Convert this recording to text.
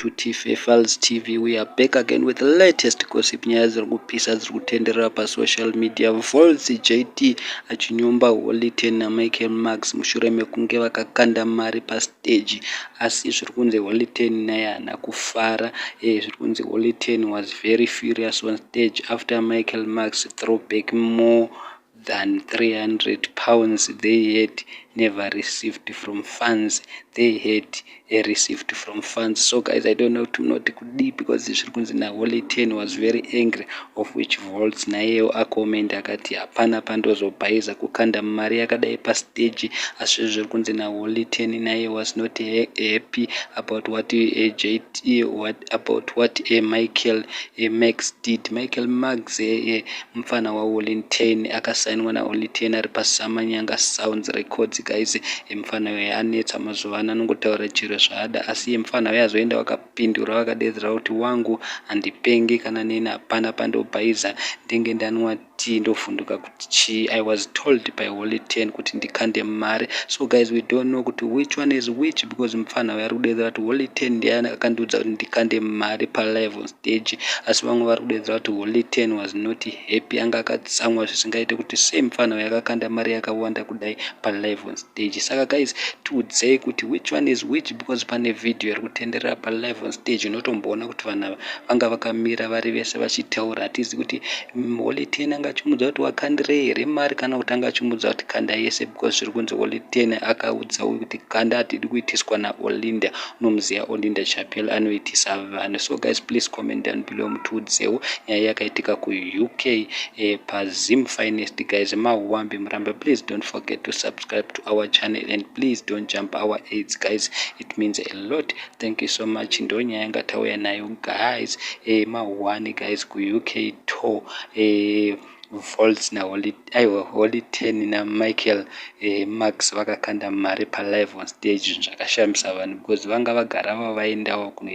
to Tife Files TV. We are back again with the latest gossip nyaya dziri kupisa dziri kutenderera pasocial media. Volts JT achinyomba Holy 10 naMichael Max mushure mekunge vakakanda mari pastage, asi zviri kunzi Holy 10 naye haana kufara. Zviri kunzi Holy 10 was very furious on stage after Michael Max threw back more than £300 they had never received from fans. So guys, I don't know to not deep because zviri kunzi na Holy 10 was very angry, of which Volts nayewo acomment akati hapana pandozobhaiza kukanda mari yakadai pastage. Asi zviri kunzi na Holy 10 naye was not happy about what Michael Max did. Michael Max mufana wa Holy 10 akasainwa na Holy 10 ari pasamanyanga Sounds Records guys. Mufana uyu anetsa mazuva ano anongotaura chiro zvaada, asi mufana uyu azoenda wakapindura wakadedzera kuti wangu handipengi kana neni hapana pandobhaiza ndenge ndanwa tea ndovhunduka kuti chii. I was told by Holy 10 kuti ndikande mari. So guys, we don't know kuti which one is which because mufana uyu ari kudedzera kuti Holy 10 ndiye akandudza kuti ndikande mari palive on stage, asi vamwe vari kudedzera kuti Holy 10 was not happy, anga akatsamwa zvisingaite kuti sei mufana uyu akakanda mari yakawanda kudai palive on stage. Saka guys, tiudzei kuti which one is which because pane video iri kutenderera palive on stage unotomboona kuti vanhu vanga vakamira vari vese vachitaura. Hatizi kuti Holy 10 anga achimudza kuti wakandire here mari kana kuti anga achimudza kuti kanda yese because zviri kunzi Holy 10 akaudza uyu kuti kanda hatidi kuitiswa naOlinda, unomuziva Olinda Chapel anoitisa vanhu. So guys, please comment down below mutiudzewo nyaya yakaitika kuUK paZim Finest guys. Mahwambe murambe. Please don't forget to subscribe to our channel and please don't jump our aids guys, it means a lot. Thank you so much. Ndo nyaya yangatauya nayo guys. Mahwani guys kuUK tour. Volts na Holy 10 na Michael Max vakakanda mari palive on stage. Zvakashamisa vanhu because vanga vagara vaendawo kuno